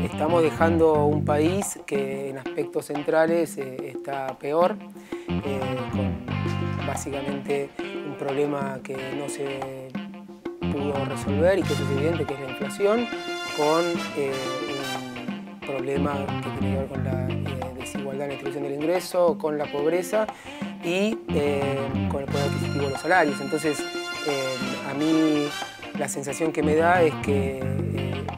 estamos dejando un país que en aspectos centrales está peor, con básicamente un problema que no se pudo resolver y que es evidente, que es la inflación, con un problema que tiene que ver con la desigualdad en la distribución del ingreso, con la pobreza y con el poder adquisitivo de los salarios. Entonces, a mí la sensación que me da es que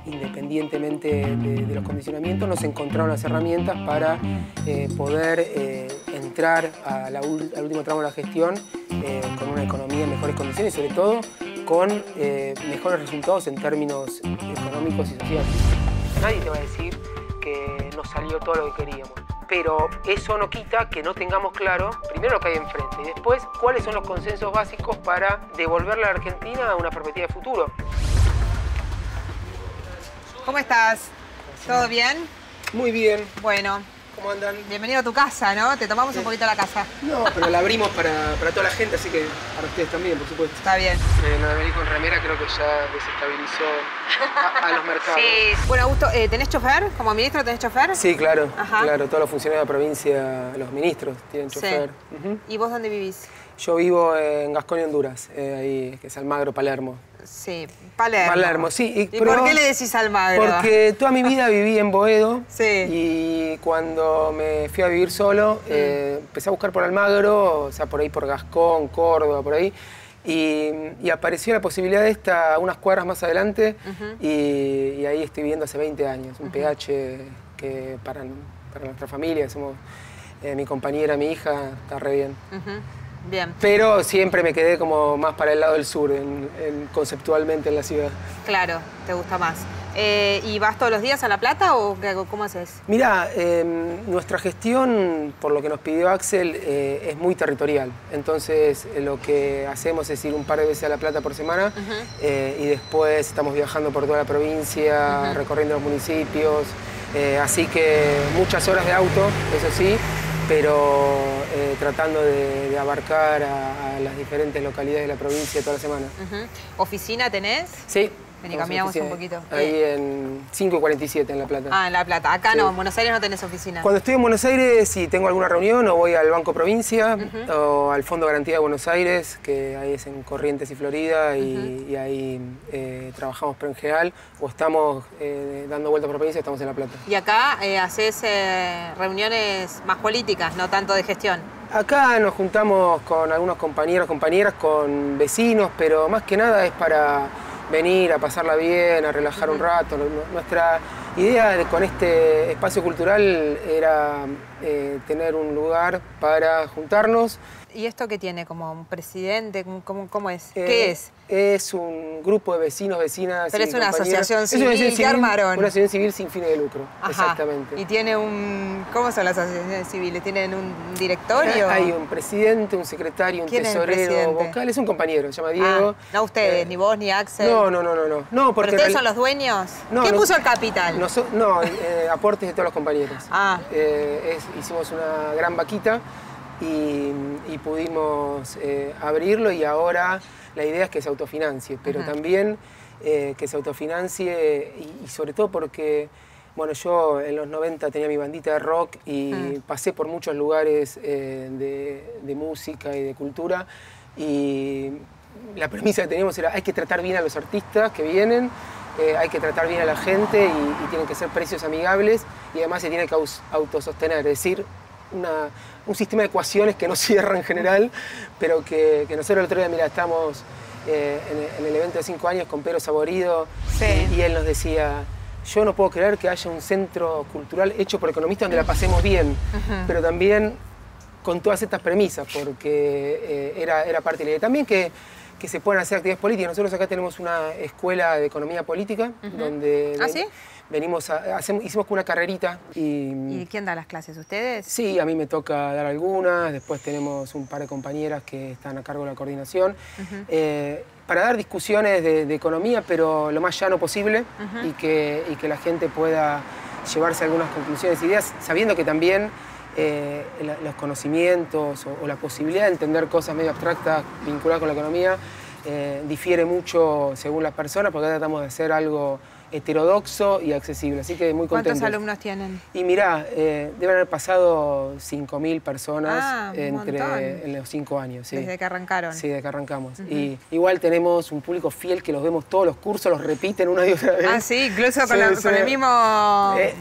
independientemente de los condicionamientos, nos encontraron las herramientas para poder entrar al último tramo de la gestión con una economía en mejores condiciones y sobre todo con mejores resultados en términos económicos y sociales. Nadie te va a decir que nos salió todo lo que queríamos, pero eso no quita que no tengamos claro, primero, lo que hay enfrente y después cuáles son los consensos básicos para devolverle a la Argentina a una perspectiva de futuro. ¿Cómo estás? ¿Todo bien? Muy bien. Bueno. ¿Cómo andan? Bienvenido a tu casa, ¿no? Te tomamos un poquito la casa. No, pero la abrimos para toda la gente, así que para ustedes también, por supuesto. Está bien. Lo de venir con remera creo que ya desestabilizó a los mercados. Sí. Bueno, Augusto, ¿tenés chofer? ¿Como ministro tenés chofer? Sí, claro. Ajá. Claro, todos los funcionarios de la provincia, los ministros tienen chofer. Sí. ¿Y vos dónde vivís? Yo vivo en Gascoña, Honduras, ahí, que es Almagro, Palermo. Sí, Palermo. Palermo, sí. ¿Y por qué le decís Almagro? Porque toda mi vida viví en Boedo. Sí. Y cuando me fui a vivir solo, empecé a buscar por Almagro, o sea, por ahí por Gascón, Córdoba, por ahí. Y apareció la posibilidad de esta unas cuadras más adelante y ahí estoy viviendo hace 20 años. Un PH que para nuestra familia, somos mi compañera, mi hija, está re bien. Bien. Pero siempre me quedé como más para el lado del sur, conceptualmente en la ciudad. Claro, te gusta más. ¿Y vas todos los días a La Plata o cómo haces? Mirá, nuestra gestión, por lo que nos pidió Axel, es muy territorial. Entonces, lo que hacemos es ir un par de veces a La Plata por semana y después estamos viajando por toda la provincia, recorriendo los municipios. Así que muchas horas de auto, eso sí, pero tratando de abarcar a las diferentes localidades de la provincia toda la semana. ¿Oficina tenés? Sí. Vení, caminamos un poquito. Ahí en 5 y 47 en La Plata. Ah, en La Plata. Acá sí. No, en Buenos Aires no tenés oficina. Cuando estoy en Buenos Aires, si tengo alguna reunión, o voy al Banco Provincia, o al Fondo de Garantía de Buenos Aires, que ahí es en Corrientes y Florida, y ahí trabajamos pero en general, o estamos dando vueltas por provincia, estamos en La Plata. Y acá haces reuniones más políticas, no tanto de gestión. Acá nos juntamos con algunos compañeros, compañeras, con vecinos, pero más que nada es para venir a pasarla bien, a relajar un rato. Nuestra idea con este espacio cultural era tener un lugar para juntarnos. ¿Y esto qué tiene? ¿Como un presidente? ¿Cómo es? ¿Qué es? Es un grupo de vecinos, vecinas. Pero y es una compañeras. asociación civil que armaron. Una asociación civil sin fines de lucro, exactamente. Y tiene un... ¿Cómo son las asociaciones civiles? ¿Tienen un directorio? Hay un presidente, un secretario, un tesorero vocal. Es un compañero, se llama Diego. No ustedes, ni vos, ni Axel. No, porque ¿Pero ustedes son los dueños? No, ¿Quién puso el capital? Aportes de todos los compañeros. Hicimos una gran vaquita y pudimos abrirlo y ahora la idea es que se autofinancie, pero también que se autofinancie y sobre todo porque, bueno, yo en los 90 tenía mi bandita de rock y pasé por muchos lugares de música y de cultura y la premisa que teníamos era hay que tratar bien a los artistas que vienen, hay que tratar bien a la gente y tienen que ser precios amigables y además se tiene que autosostener, es decir, un sistema de ecuaciones que no cierra en general, pero que nosotros el otro día, mira, estamos en el evento de 5 años con Pedro Saborido y él nos decía, yo no puedo creer que haya un centro cultural hecho por economistas donde la pasemos bien, pero también con todas estas premisas, porque era parte de la idea. También que se puedan hacer actividades políticas. Nosotros acá tenemos una escuela de economía política, donde ¿sí? Hicimos una carrerita. ¿Y quién da las clases? ¿Ustedes? Sí, a mí me toca dar algunas, después tenemos un par de compañeras que están a cargo de la coordinación, para dar discusiones de economía, pero lo más llano posible y que la gente pueda llevarse algunas conclusiones, ideas, sabiendo que también los conocimientos o la posibilidad de entender cosas medio abstractas vinculadas con la economía difiere mucho según las personas, porque acá tratamos de hacer algo heterodoxo y accesible, así que muy contento. ¿Cuántos alumnos tienen? Y mirá, deben haber pasado 5.000 personas en los 5 años. Sí. Desde que arrancaron. Sí, desde que arrancamos. Y igual tenemos un público fiel que los vemos todos los cursos, los repiten una y otra vez. Ah, sí, incluso con el mismo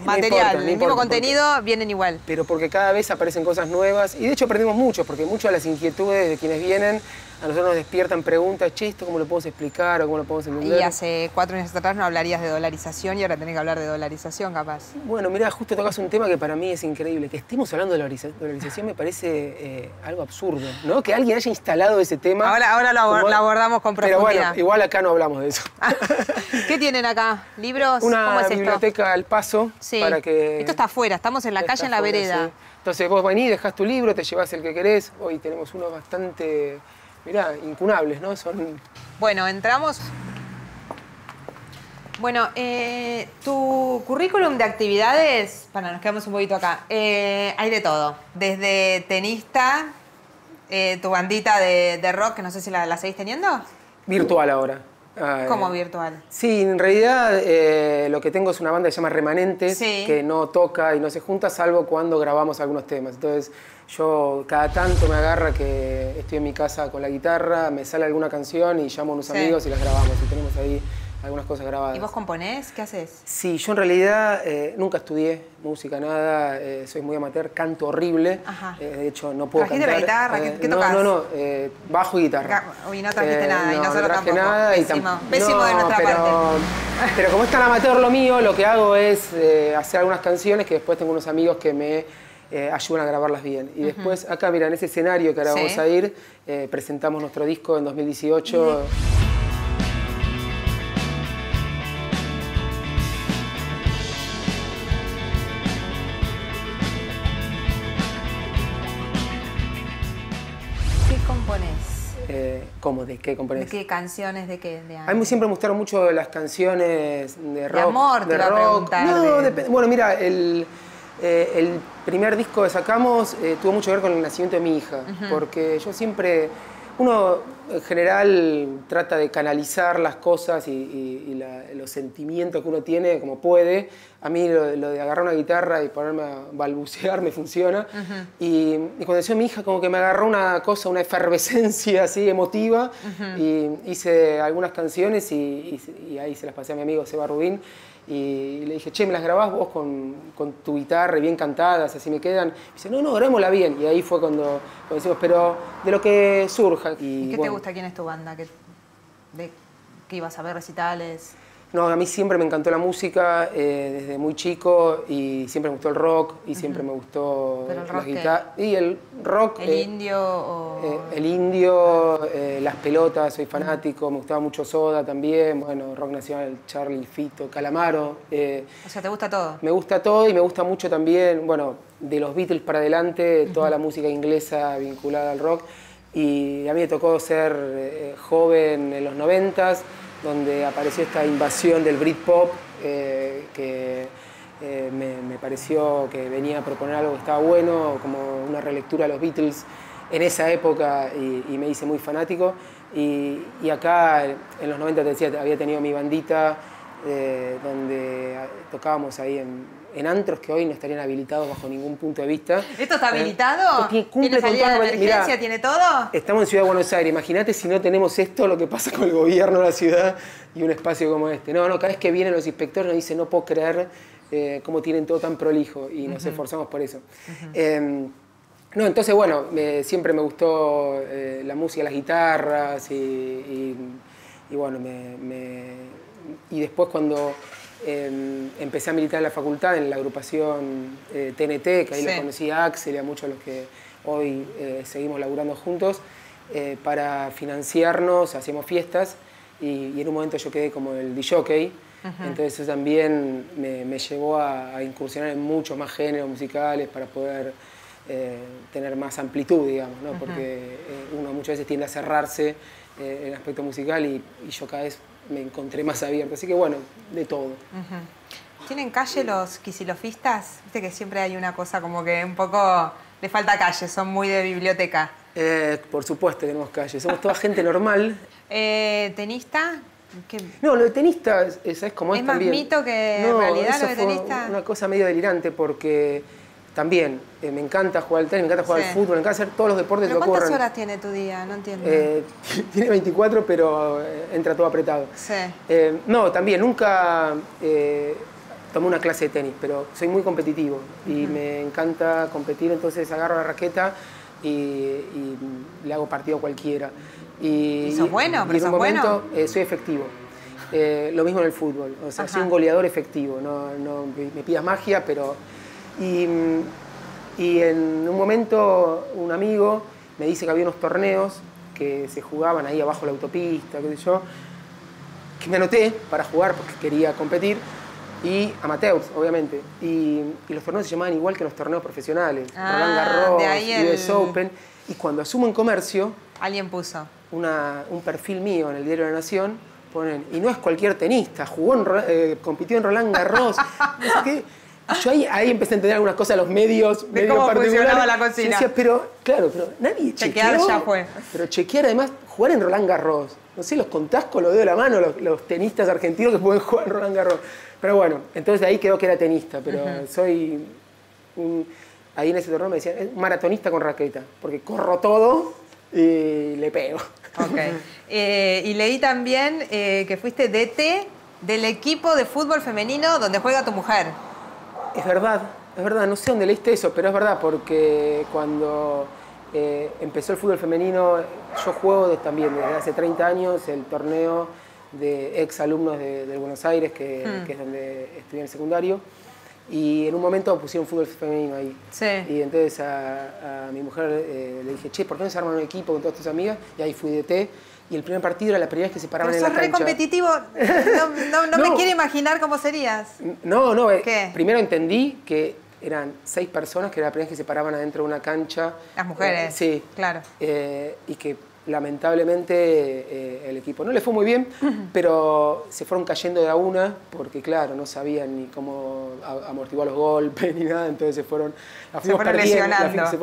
material, el mismo contenido, vienen igual. Pero porque cada vez aparecen cosas nuevas y de hecho aprendemos mucho, porque muchas de las inquietudes de quienes vienen a nosotros nos despiertan preguntas, che, ¿esto cómo lo podemos explicar o cómo lo podemos entender? Y hace 4 años atrás no hablarías de dolarización y ahora tenés que hablar de dolarización, capaz. Bueno, mirá, justo tocas un tema que para mí es increíble. Que estemos hablando de dolarización me parece algo absurdo, ¿no? Que alguien haya instalado ese tema. Ahora lo abordamos con profundidad. Pero bueno, igual acá no hablamos de eso. ¿Qué tienen acá? ¿Libros? Una ¿Cómo es biblioteca al paso. Sí. Para que... Esto está afuera, estamos en la calle, en la vereda. Sí. Entonces vos venís, dejás tu libro, te llevas el que querés. Hoy tenemos unos bastante... Mirá, incunables, ¿no? Son... Bueno, entramos. Bueno, tu currículum de actividades, para nos quedamos un poquito acá, hay de todo. Desde tenista, tu bandita de rock, que no sé si la seguís teniendo. Virtual ahora. ¿Cómo virtual? Sí, en realidad lo que tengo es una banda que se llama Remanentes, que no toca y no se junta, salvo cuando grabamos algunos temas. Entonces yo cada tanto me agarra que estoy en mi casa con la guitarra, me sale alguna canción y llamo a unos amigos y las grabamos. Y tenemos ahí algunas cosas grabadas. ¿Y vos componés? ¿Qué haces? Sí, yo en realidad nunca estudié música, nada, soy muy amateur, canto horrible. De hecho, no puedo cantar. ¿Trajiste la guitarra? ¿Qué tocás? No, bajo y guitarra. Y no trajiste nada, y nosotros tampoco. Nada, Pésimo de nuestra parte. Pero como es tan amateur lo mío, lo que hago es hacer algunas canciones que después tengo unos amigos que me ayudan a grabarlas bien. Y después, acá, mira, en ese escenario que ahora vamos a ir, presentamos nuestro disco en 2018. ¿Cómo? ¿De qué componés? ¿De qué canciones? ¿De qué? A mí siempre me gustaron mucho las canciones de rock. De amor, te iba a preguntar. No, bueno, mira, el primer disco que sacamos tuvo mucho que ver con el nacimiento de mi hija, porque yo siempre... Uno, en general, trata de canalizar las cosas y los sentimientos que uno tiene como puede. A mí lo de agarrar una guitarra y ponerme a balbucear me funciona. Y cuando nació mi hija, como que me agarró una cosa, una efervescencia así emotiva. Y hice algunas canciones y ahí se las pasé a mi amigo Seba Rubín. Y le dije, che, ¿me las grabás vos con tu guitarra bien cantadas, así me quedan? Y dice, no, grabémosla bien. Y ahí fue cuando decimos, pero de lo que surja. ¿Y qué te gusta? ¿Quién es tu banda? ¿Qué ibas a ver recitales? No, a mí siempre me encantó la música desde muy chico y siempre me gustó el rock y siempre me gustó la guitarra. Y el rock... ¿El indio o...? El indio, las pelotas, soy fanático, me gustaba mucho Soda también, bueno, rock nacional, Charlie, Fito, Calamaro. O sea, ¿te gusta todo? Me gusta todo y me gusta mucho también, bueno, de los Beatles para adelante, toda la música inglesa vinculada al rock. Y a mí me tocó ser joven en los 90s, donde apareció esta invasión del Britpop, que me pareció que venía a proponer algo que estaba bueno, como una relectura de los Beatles en esa época, y me hice muy fanático. Y acá, en los 90, te decía, había tenido mi bandita, donde tocábamos ahí en antros que hoy no estarían habilitados bajo ningún punto de vista. ¿Esto está habilitado? ¿Tiene salida de emergencia? Mirá, ¿tiene todo? Estamos en Ciudad de Buenos Aires. Imagínate si no tenemos esto, lo que pasa con el gobierno de la ciudad y un espacio como este. No, cada vez que vienen los inspectores nos dicen, no puedo creer cómo tienen todo tan prolijo, y nos esforzamos por eso. No, entonces, bueno, siempre me gustó la música, las guitarras y bueno, y después cuando empecé a militar en la facultad, en la agrupación TNT, que ahí lo conocí a Axel y a muchos de los que hoy seguimos laburando juntos, para financiarnos hacíamos fiestas y en un momento yo quedé como el disjockey. Entonces eso también me llevó a incursionar en muchos más géneros musicales para poder tener más amplitud, digamos, ¿no? Porque uno muchas veces tiende a cerrarse en el aspecto musical y yo cada vez me encontré más abierto. Así que bueno, de todo. ¿Tienen calle los quisilofistas? Viste que siempre hay una cosa como que un poco le falta calle, son muy de biblioteca. Por supuesto tenemos calle, somos toda gente normal. ¿Tenista? No, lo de tenista, ¿sabes cómo es también? ¿Es más mito que realidad lo de tenista? Una cosa medio delirante porque también me encanta jugar al tenis, me encanta jugar al fútbol, me encanta hacer todos los deportes que ocurren. ¿Cuántas horas tiene tu día? No entiendo. Tiene 24, pero entra todo apretado. Sí. No, también nunca tomé una clase de tenis, pero soy muy competitivo y me encanta competir, entonces agarro la raqueta y le hago partido a cualquiera. ¿Y sos bueno? ¿Pero sos bueno? Soy efectivo. Lo mismo en el fútbol, o sea, soy un goleador efectivo, no me pidas magia, pero... Y en un momento un amigo me dice que había unos torneos que se jugaban ahí abajo de la autopista, qué sé yo, que me anoté para jugar porque quería competir, y amateurs, obviamente. Y los torneos se llamaban igual que los torneos profesionales, Roland Garros, US Open, y cuando asumo en comercio... Alguien puso un perfil mío en el Diario de la Nación, ponen, y no es cualquier tenista, compitió en Roland Garros, no sé qué. Yo ahí empecé a entender algunas cosas de los medios cómo funcionaba la cocina. Decía, pero nadie chequear ya fue. Pero chequear además, jugar en Roland Garros. No sé, los contás con los dedos de la mano los tenistas argentinos que pueden jugar en Roland Garros. Pero bueno, entonces ahí quedó que era tenista, pero soy ahí en ese torneo me decían, es maratonista con raqueta, porque corro todo y le pego. Ok. Y leí también que fuiste DT del equipo de fútbol femenino donde juega tu mujer. Es verdad, no sé dónde leíste eso, pero es verdad, porque cuando empezó el fútbol femenino, yo juego también desde hace 30 años el torneo de ex alumnos de Buenos Aires, que es donde estudié en el secundario, y en un momento pusieron fútbol femenino ahí. Sí. Y entonces a mi mujer le dije, che, ¿por qué no se arman un equipo con todas tus amigas? Y ahí fui DT. Y el primer partido era la primera vez que se paraban en la cancha. Pero sos re competitivo. No me quiero imaginar cómo serías. No. ¿Qué? Primero entendí que eran 6 personas, que era la primera vez que se paraban adentro de una cancha. Las mujeres. Sí. Claro. Y que lamentablemente el equipo no le fue muy bien, pero se fueron cayendo de a una, porque claro, no sabían ni cómo amortiguar los golpes ni nada, entonces se fueron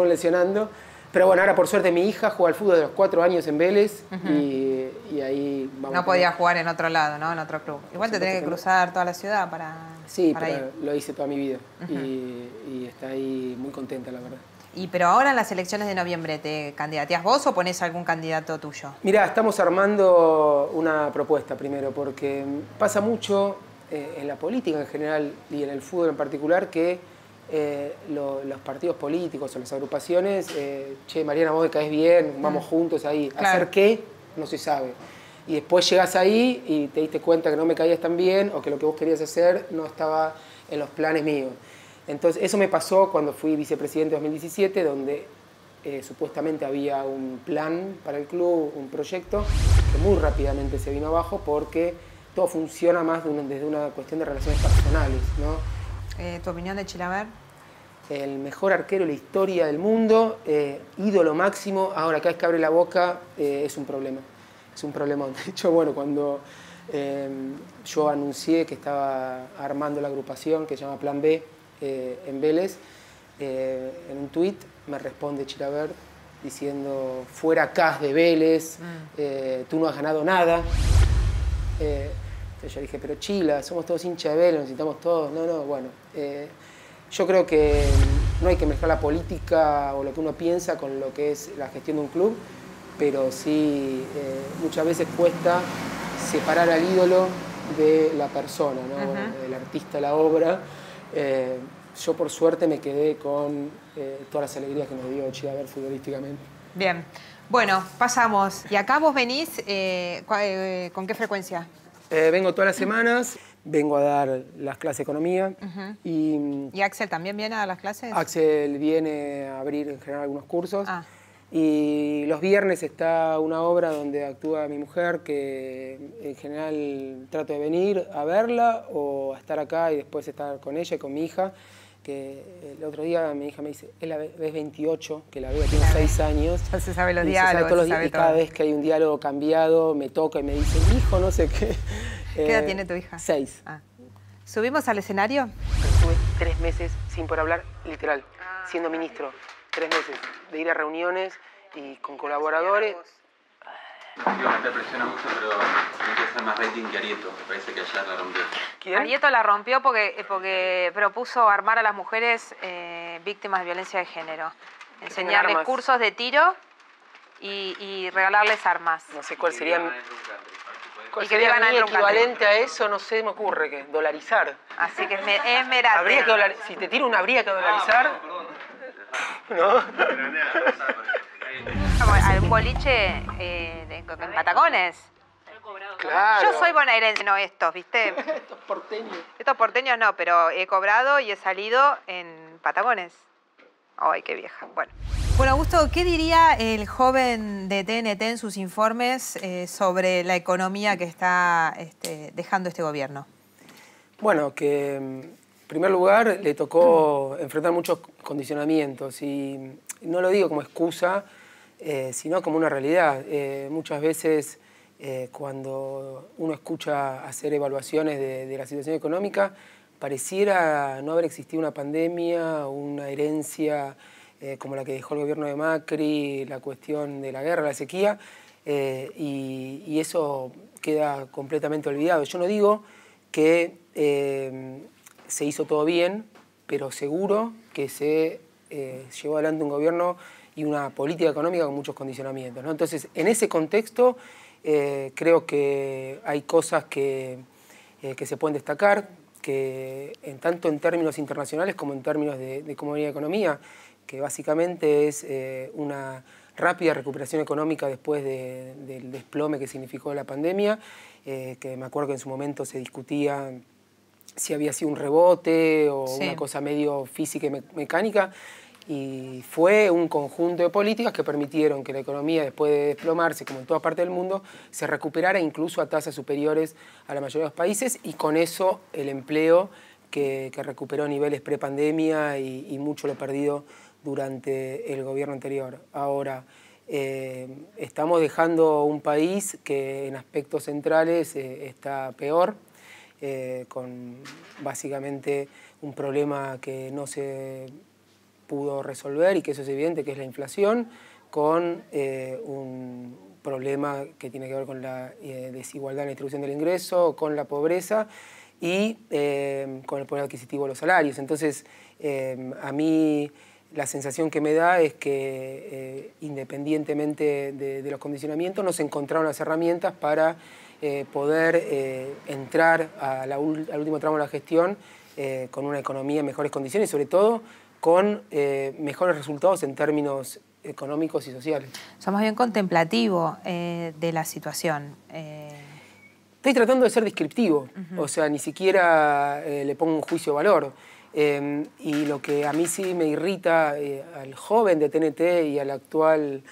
lesionando. Pero bueno, ahora por suerte mi hija juega al fútbol de los 4 años en Vélez y ahí vamos. No podía jugar en otro lado, ¿no? En otro club. Igual te tenés que cruzar toda la ciudad para pero ir. lo hice toda mi vida y está ahí muy contenta, la verdad. Pero ahora en las elecciones de noviembre, ¿te candidateás vos o ponés algún candidato tuyo? Mirá, estamos armando una propuesta primero, porque pasa mucho en la política en general y en el fútbol en particular que los partidos políticos o las agrupaciones, che, Mariana, vos me caes bien, vamos juntos ahí. Claro. ¿Hacer qué? No se sabe. Y después llegas ahí y te diste cuenta que no me caías tan bien o que lo que vos querías hacer no estaba en los planes míos. Entonces, eso me pasó cuando fui vicepresidente en 2017, donde supuestamente había un plan para el club, un proyecto, que muy rápidamente se vino abajo porque todo funciona más desde una cuestión de relaciones personales, ¿no? ¿Tu opinión de Chilaver? El mejor arquero de la historia del mundo, ídolo máximo, ahora cada vez que abre la boca es un problema, es un problemón. De hecho, bueno, cuando yo anuncié que estaba armando la agrupación que se llama Plan B en Vélez, en un tuit me responde Chilaver diciendo, fuera Cas de Vélez, tú no has ganado nada. Entonces yo dije, pero Chila, somos todos hinchas de Vélez, necesitamos todos. Bueno. Yo creo que no hay que mezclar la política o lo que uno piensa con lo que es la gestión de un club, pero sí muchas veces cuesta separar al ídolo de la persona, ¿no? El artista, la obra. Yo por suerte me quedé con todas las alegrías que nos dio Chilaver futbolísticamente. Bien, bueno, pasamos. Y acá vos venís, ¿con qué frecuencia? Vengo todas las semanas. Vengo a dar las clases de economía. ¿Y Axel también viene a dar las clases? Axel viene a abrir en general algunos cursos. Y los viernes está una obra donde actúa mi mujer, que en general trato de venir a verla o a estar acá y después estar con ella y con mi hija. Que el otro día mi hija me dice, es la vez 28, que la veo, tiene 6 años. Ya se sabe los diálogos. Y cada vez que hay un diálogo cambiado, me toca y me dice, hijo, no sé qué. ¿Qué edad tiene tu hija? 6. ¿Subimos al escenario? Estuve 3 meses sin poder hablar, literal, siendo ministro. 3 meses de ir a reuniones y con colaboradores. Digo, te presiona mucho, pero tiene que hacer más rating que Arieto. Me parece que ayer la rompió. ¿Quién? Arieto la rompió porque propuso armar a las mujeres víctimas de violencia de género. Enseñarles cursos de tiro y regalarles armas. No sé cuál sería mi equivalente a eso, no sé, me ocurre que dolarizar. Así que es merate. Si te tiro una habría que dolarizar. ¿No? Al boliche en Patagones. Claro. Yo soy bonaerense, no estos, ¿viste? Estos porteños. Estos porteños no, pero he cobrado y he salido en Patagones. Ay, qué vieja. Bueno, Augusto, ¿qué diría el joven de TNT en sus informes sobre la economía que está dejando este gobierno? Bueno, que en primer lugar le tocó enfrentar muchos condicionamientos y no lo digo como excusa, sino como una realidad. Muchas veces cuando uno escucha hacer evaluaciones de la situación económica, pareciera no haber existido una pandemia, una herencia como la que dejó el gobierno de Macri, la cuestión de la guerra, la sequía, y eso queda completamente olvidado. Yo no digo que se hizo todo bien, pero seguro que se llevó adelante un gobierno y una política económica con muchos condicionamientos, ¿no? Entonces, en ese contexto, creo que hay cosas que se pueden destacar, que tanto en términos internacionales como en términos de cómo venía la economía, que básicamente es una rápida recuperación económica después del desplome que significó la pandemia, que me acuerdo que en su momento se discutía si había sido un rebote o una cosa medio física y mecánica, y fue un conjunto de políticas que permitieron que la economía, después de desplomarse, como en toda parte del mundo, se recuperara incluso a tasas superiores a la mayoría de los países, y con eso el empleo que recuperó niveles prepandemia y mucho lo perdido durante el gobierno anterior. Ahora, estamos dejando un país que en aspectos centrales está peor, con básicamente un problema que no se pudo resolver y que eso es evidente, que es la inflación, con un problema que tiene que ver con la desigualdad en la distribución del ingreso, con la pobreza y con el poder adquisitivo de los salarios. Entonces, a mí la sensación que me da es que independientemente de los condicionamientos, no se encontraron las herramientas para poder entrar al último tramo de la gestión con una economía en mejores condiciones y sobre todo con mejores resultados en términos económicos y sociales. Somos bien contemplativo de la situación. Estoy tratando de ser descriptivo, o sea, ni siquiera le pongo un juicio de valor. Y lo que a mí sí me irrita al joven de TNT y al actual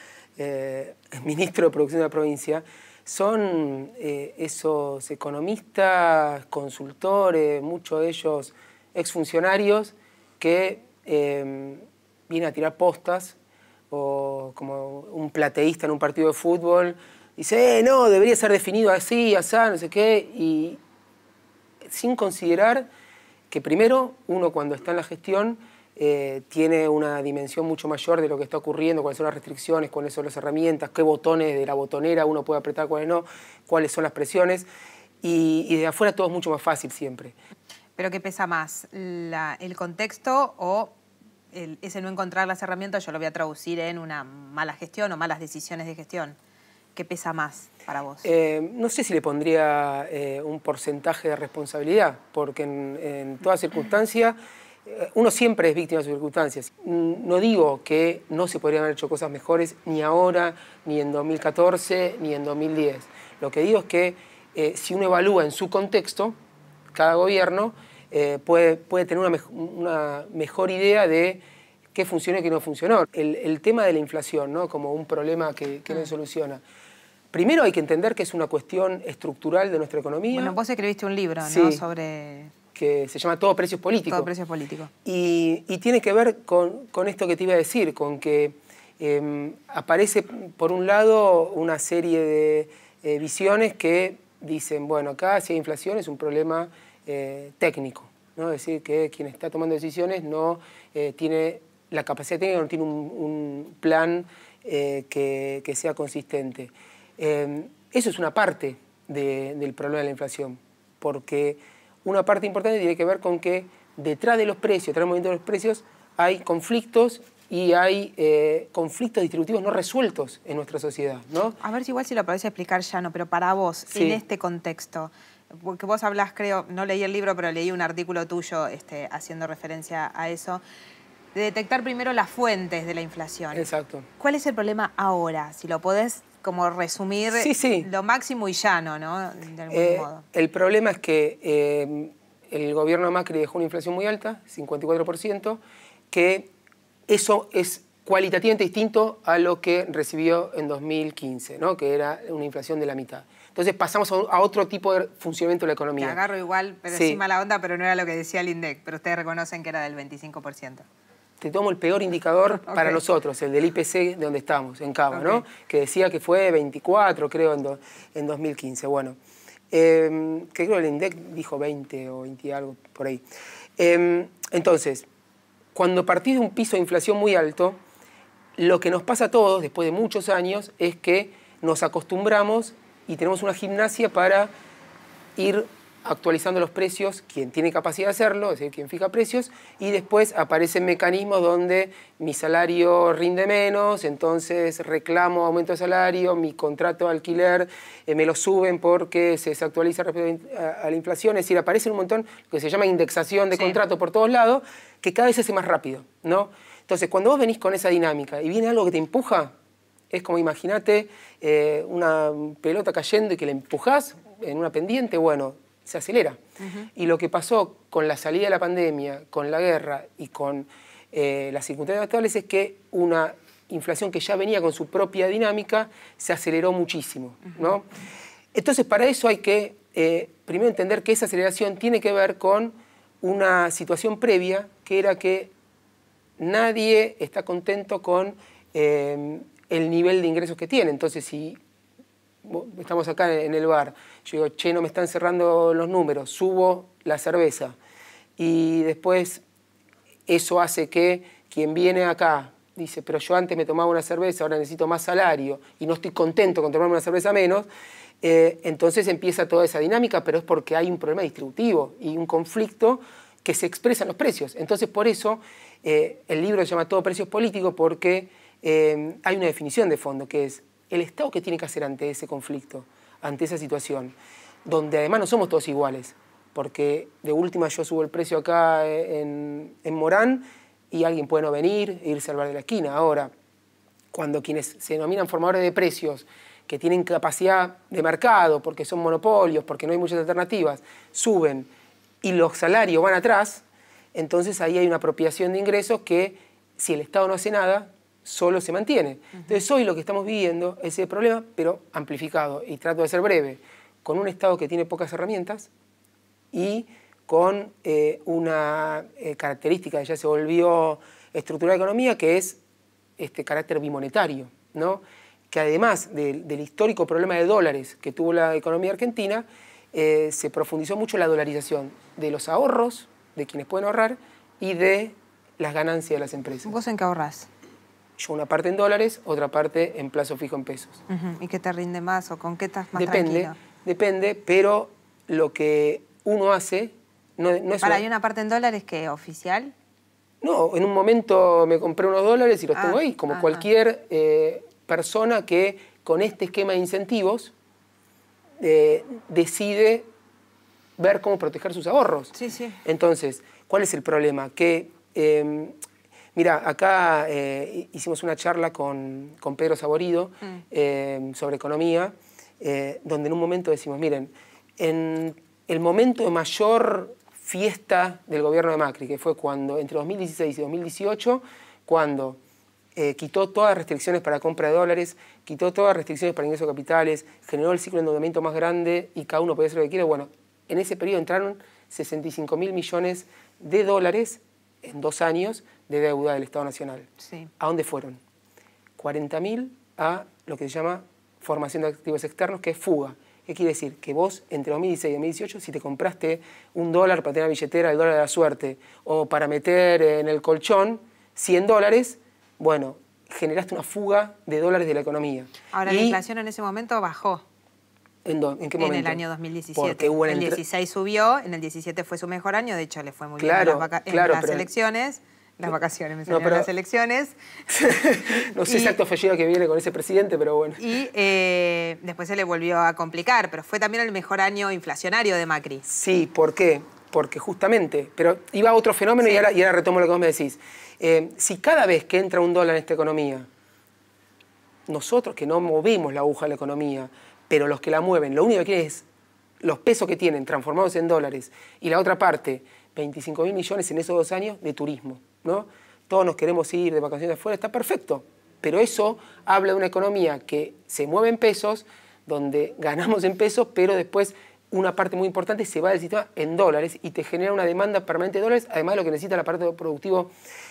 ministro de Producción de la provincia son esos economistas, consultores, muchos de ellos exfuncionarios que vienen a tirar postas, o como un plateísta en un partido de fútbol dice, no, debería ser definido así, así, no sé qué, y sin considerar que primero uno cuando está en la gestión tiene una dimensión mucho mayor de lo que está ocurriendo, cuáles son las restricciones, cuáles son las herramientas, qué botones de la botonera uno puede apretar, cuáles no, cuáles son las presiones, y de afuera todo es mucho más fácil siempre. ¿Pero qué pesa más? ¿El contexto o ese no encontrar las herramientas? Yo lo voy a traducir en una mala gestión o malas decisiones de gestión. ¿Qué pesa más para vos? No sé si le pondría un porcentaje de responsabilidad, porque en toda circunstancia uno siempre es víctima de sus circunstancias. No digo que no se podrían haber hecho cosas mejores ni ahora, ni en 2014, ni en 2010. Lo que digo es que si uno evalúa en su contexto, cada gobierno puede tener una mejor idea de qué funcionó y qué no funcionó. El tema de la inflación, ¿no? Como un problema que no se soluciona. Primero hay que entender que es una cuestión estructural de nuestra economía. Bueno, vos escribiste un libro, ¿no? Sí, sobre... que se llama Todo Precios Políticos. Todo Precios Políticos. Y tiene que ver con esto que te iba a decir, con que aparece, por un lado, una serie de visiones que dicen, bueno, acá si hay inflación es un problema técnico, ¿no? Es decir, que quien está tomando decisiones no tiene la capacidad técnica, no tiene un plan que sea consistente. Eso es una parte del problema de la inflación, porque una parte importante tiene que ver con que detrás de los precios, detrás del movimiento de los precios, hay conflictos y hay conflictos distributivos no resueltos en nuestra sociedad, ¿no? A ver si igual si lo podés explicar ya, pero para vos, sí. en este contexto, porque vos hablás, creo, no leí el libro, pero leí un artículo tuyo haciendo referencia a eso, de detectar primero las fuentes de la inflación. Exacto. ¿Cuál es el problema ahora? Si lo podés como resumir lo máximo y llano, ¿no? De algún modo. El problema es que el gobierno de Macri dejó una inflación muy alta, 54%, que eso es cualitativamente distinto a lo que recibió en 2015, ¿no? Que era una inflación de la mitad. Entonces pasamos a otro tipo de funcionamiento de la economía. Te agarro igual, pero sí mala onda, pero no era lo que decía el INDEC, pero ustedes reconocen que era del 25%. Te tomo el peor indicador para nosotros, el del IPC de donde estamos, en Cava, ¿no? Que decía que fue 24, creo, en 2015. Bueno, que creo que el INDEC dijo 20 o 20 y algo, por ahí. Entonces, cuando partís de un piso de inflación muy alto, lo que nos pasa a todos, después de muchos años, es que nos acostumbramos y tenemos una gimnasia para ir actualizando los precios, quien tiene capacidad de hacerlo, es decir, quien fija precios, y después aparecen mecanismos donde mi salario rinde menos, entonces reclamo aumento de salario, mi contrato de alquiler me lo suben porque se desactualiza respecto a la inflación, es decir, aparece un montón que se llama indexación de contrato por todos lados, que cada vez se hace más rápido, ¿no? Entonces, cuando vos venís con esa dinámica y viene algo que te empuja, es como, imagínate, una pelota cayendo y que la empujás en una pendiente, bueno, se acelera. Y lo que pasó con la salida de la pandemia, con la guerra y con las circunstancias actuales es que una inflación que ya venía con su propia dinámica se aceleró muchísimo, ¿no? Entonces, para eso hay que primero entender que esa aceleración tiene que ver con una situación previa, que era que nadie está contento con el nivel de ingresos que tiene. Entonces, si estamos acá en el bar, yo digo, che, no me están cerrando los números, subo la cerveza. Y después eso hace que quien viene acá dice, pero yo antes me tomaba una cerveza, ahora necesito más salario y no estoy contento con tomarme una cerveza menos. Entonces empieza toda esa dinámica, pero es porque hay un problema distributivo y un conflicto que se expresa en los precios. Entonces, por eso el libro se llama Todo Precios Políticos, porque hay una definición de fondo, que es el Estado que tiene que hacer ante ese conflicto, ante esa situación, donde además no somos todos iguales, porque de última yo subo el precio acá en Morán y alguien puede no venir e irse al bar de la esquina. Ahora, cuando quienes se denominan formadores de precios, que tienen capacidad de mercado, porque son monopolios, porque no hay muchas alternativas, suben y los salarios van atrás, entonces ahí hay una apropiación de ingresos que, si el Estado no hace nada, solo se mantiene. Entonces hoy lo que estamos viviendo es ese problema, pero amplificado, y trato de ser breve, con un Estado que tiene pocas herramientas y con una característica que ya se volvió estructural de la economía, que es este carácter bimonetario, ¿no? Que además del histórico problema de dólares que tuvo la economía argentina, se profundizó mucho la dolarización de los ahorros, de quienes pueden ahorrar, y de las ganancias de las empresas. ¿Vos en qué ahorrás? Yo una parte en dólares, otra parte en plazo fijo en pesos. ¿Y qué te rinde más o con qué estás más tranquilo? Depende, pero lo que uno hace no es... ¿Hay una parte en dólares que oficial? No, en un momento me compré unos dólares y los tengo ahí, como cualquier persona que con este esquema de incentivos decide ver cómo proteger sus ahorros. Sí, sí. Entonces, ¿cuál es el problema? Que, mira, acá hicimos una charla con Pedro Saborido sobre economía, donde en un momento decimos, miren, en el momento de mayor fiesta del gobierno de Macri, que fue cuando, entre 2016 y 2018, cuando quitó todas las restricciones para compra de dólares, quitó todas las restricciones para ingresos de capitales, generó el ciclo de endeudamiento más grande y cada uno podía hacer lo que quiera. Bueno, en ese periodo entraron 65.000 millones de dólares en 2 años de deuda del Estado Nacional. Sí. ¿A dónde fueron? 40.000 a lo que se llama formación de activos externos, que es fuga. ¿Qué quiere decir? Que vos, entre 2016 y 2018, si te compraste $1 para tener la billetera, el dólar de la suerte, o para meter en el colchón $100, bueno, generaste una fuga de dólares de la economía. Ahora, la inflación en ese momento bajó. ¿En qué momento? En el año 2017. Porque hubo el 16 subió, en el 17 fue su mejor año, de hecho le fue muy bien en las elecciones. Las vacaciones, me salieron las elecciones. No sé exacto fallido que viene con ese presidente, pero bueno. Y después se le volvió a complicar, pero fue también el mejor año inflacionario de Macri. Sí, ¿por qué? Porque justamente, pero iba a otro fenómeno y ahora retomo lo que vos me decís. Si cada vez que entra un dólar en esta economía, nosotros que no movemos la aguja de la economía, pero los que la mueven, lo único que quieren es los pesos que tienen transformados en dólares y la otra parte, 25.000 millones en esos 2 años de turismo, ¿no? Todos nos queremos ir de vacaciones afuera, está perfecto, pero eso habla de una economía que se mueve en pesos, donde ganamos en pesos, pero después una parte muy importante se va del sistema en dólares y te genera una demanda permanente de dólares, además de lo que necesita el aparato productivo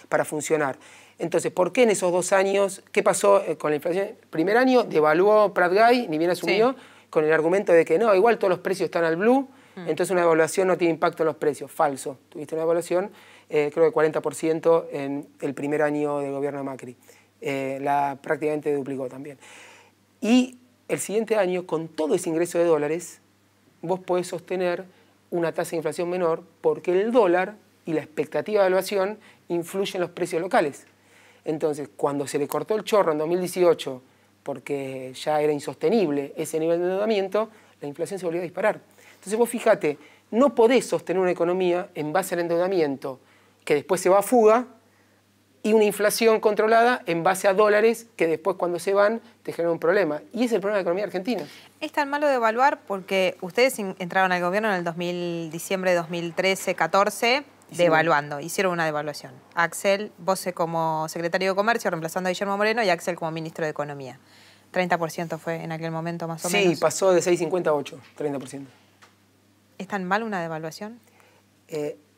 para funcionar. Entonces, ¿por qué en esos 2 años, qué pasó con la inflación? Primer año devaluó Prat-Gay, ni bien asumió, con el argumento de que no, igual todos los precios están al blue, entonces una devaluación no tiene impacto en los precios. Falso. Tuviste una devaluación, creo que 40% en el primer año del gobierno de Macri. Prácticamente duplicó también. Y el siguiente año, con todo ese ingreso de dólares, vos podés sostener una tasa de inflación menor porque el dólar y la expectativa de evaluación influyen en los precios locales. Entonces, cuando se le cortó el chorro en 2018, porque ya era insostenible ese nivel de endeudamiento, la inflación se volvió a disparar. Entonces vos fíjate, no podés sostener una economía en base al endeudamiento que después se va a fuga y una inflación controlada en base a dólares que después cuando se van te generan un problema. Y ese es el problema de la economía argentina. Es tan malo devaluar porque ustedes entraron al gobierno en el diciembre de 2013-14 devaluando, hicieron una devaluación. Axel, vos como secretario de Comercio, reemplazando a Guillermo Moreno, y Axel como ministro de Economía. 30% fue en aquel momento más o menos. Sí, pasó de 6,50 a 8, 30%. ¿Es tan mal una devaluación?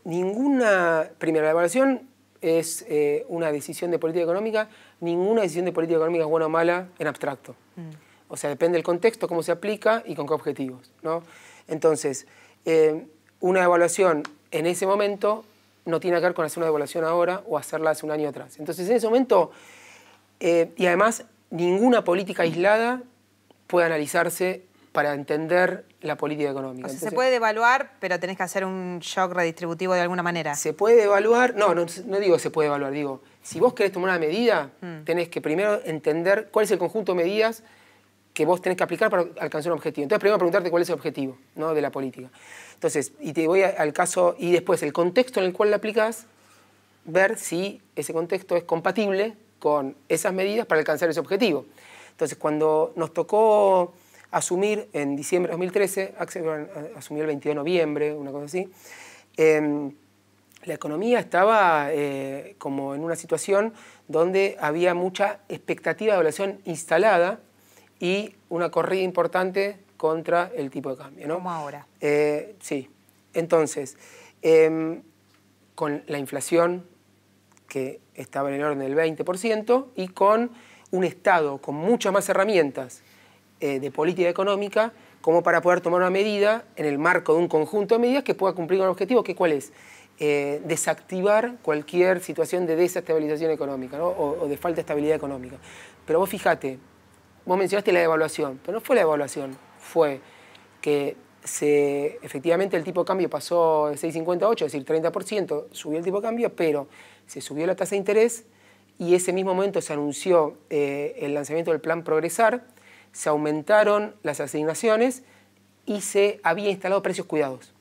Primero, la devaluación es una decisión de política económica. Ninguna decisión de política económica es buena o mala en abstracto. O sea, depende del contexto, cómo se aplica y con qué objetivos, ¿no? Entonces, una devaluación en ese momento no tiene que ver con hacer una devaluación ahora o hacerla hace un año atrás. Entonces, en ese momento, y además, ninguna política aislada puede analizarse para entender la política económica. O sea, se puede devaluar, pero tenés que hacer un shock redistributivo de alguna manera. Se puede devaluar, no digo se puede devaluar, digo, si vos querés tomar una medida, tenés que primero entender cuál es el conjunto de medidas que vos tenés que aplicar para alcanzar un objetivo. Entonces, primero preguntarte cuál es el objetivo, ¿no?, de la política. Entonces, y te voy al caso, y después el contexto en el cual la aplicás, ver si ese contexto es compatible con esas medidas para alcanzar ese objetivo. Entonces, cuando nos tocó asumir en diciembre de 2013, Axel asumió el 22 de noviembre, una cosa así, la economía estaba como en una situación donde había mucha expectativa de evaluación instalada y una corrida importante contra el tipo de cambio, ¿no? Como ahora. Sí. Entonces, con la inflación que estaba en el orden del 20% y con un Estado con muchas más herramientas de política económica como para poder tomar una medida en el marco de un conjunto de medidas que pueda cumplir con el objetivo, que ¿cuál es? Desactivar cualquier situación de desestabilización económica, ¿no? o de falta de estabilidad económica. Pero vos fíjate, vos mencionaste la devaluación, pero no fue la devaluación, fue que efectivamente el tipo de cambio pasó de 6,50 a 8, es decir, 30%, subió el tipo de cambio, pero se subió la tasa de interés y ese mismo momento se anunció el lanzamiento del plan Progresar, se aumentaron las asignaciones y se había instalado precios cuidados,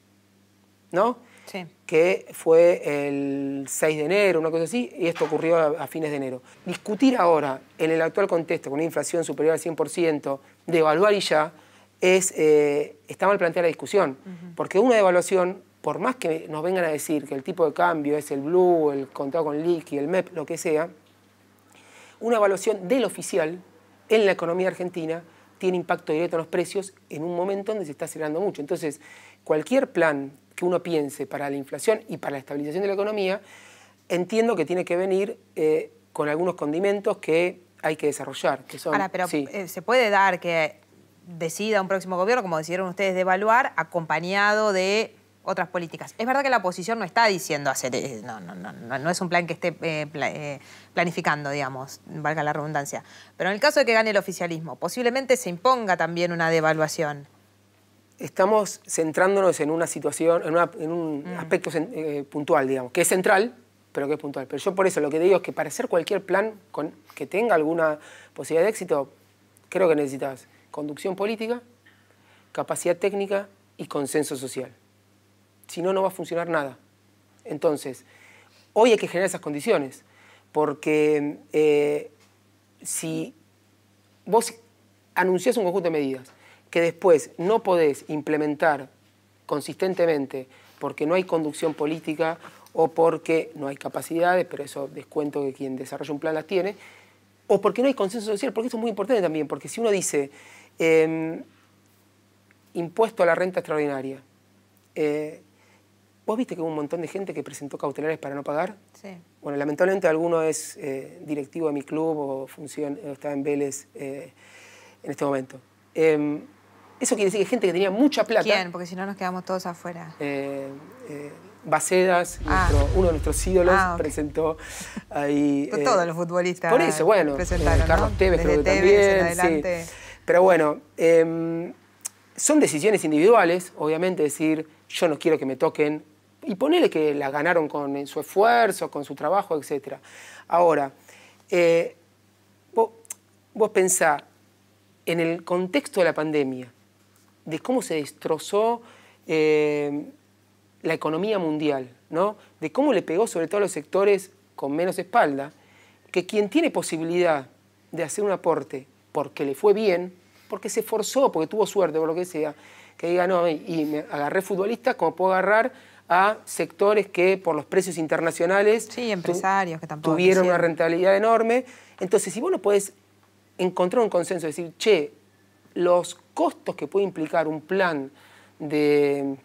¿no? Sí. Que fue el 6 de enero, una cosa así, y esto ocurrió a fines de enero. Discutir ahora, en el actual contexto, con una inflación superior al 100%, devaluar y ya, está mal planteada la discusión. Porque una devaluación, por más que nos vengan a decir que el tipo de cambio es el blue, el contado con liqui, el MEP, lo que sea, una evaluación del oficial en la economía argentina tiene impacto directo en los precios en un momento donde se está acelerando mucho. Entonces, cualquier plan que uno piense para la inflación y para la estabilización de la economía, entiendo que tiene que venir con algunos condimentos que hay que desarrollar. Que son, ahora, pero sí. ¿Se puede dar que decida un próximo gobierno, como decidieron ustedes, devaluar, acompañado de otras políticas. Es verdad que la oposición no está diciendo hacer... No es un plan que esté planificando, digamos, valga la redundancia. Pero en el caso de que gane el oficialismo, posiblemente se imponga también una devaluación. Estamos centrándonos en una situación, en un aspecto puntual, digamos, que es central, pero que es puntual. Pero yo por eso lo que digo es que para hacer cualquier plan que tenga alguna posibilidad de éxito, creo que necesitas conducción política, capacidad técnica y consenso social. Si no, no va a funcionar nada. Entonces, hoy hay que generar esas condiciones, porque si vos anunciás un conjunto de medidas que después no podés implementar consistentemente porque no hay conducción política o porque no hay capacidades, pero eso descuento que quien desarrolla un plan las tiene, o porque no hay consenso social, porque esto es muy importante también, porque si uno dice impuesto a la renta extraordinaria, ¿vos viste que hubo un montón de gente que presentó cautelares para no pagar? Sí. Bueno, lamentablemente alguno es directivo de mi club o está en Vélez en este momento. Eso quiere decir que gente que tenía mucha plata... ¿Quién? Porque si no nos quedamos todos afuera. Bacedas, uno de nuestros ídolos, presentó ahí... todos los futbolistas por eso, bueno, Carlos Tevez creo que también. Sí. Pero bueno, son decisiones individuales, obviamente, decir, yo no quiero que me toquen, y ponele que la ganaron con su esfuerzo, con su trabajo, etc. Ahora, vos pensá en el contexto de la pandemia, de cómo se destrozó la economía mundial, ¿no? De cómo le pegó sobre todo a los sectores con menos espalda, que quien tiene posibilidad de hacer un aporte porque le fue bien, porque se esforzó, porque tuvo suerte, por lo que sea, que diga, no, y me agarré futbolistas como puedo agarrar a sectores que por los precios internacionales empresarios que tampoco tuvieron una rentabilidad enorme. Entonces, si vos no podés encontrar un consenso, decir, che, los costos que puede implicar un plan de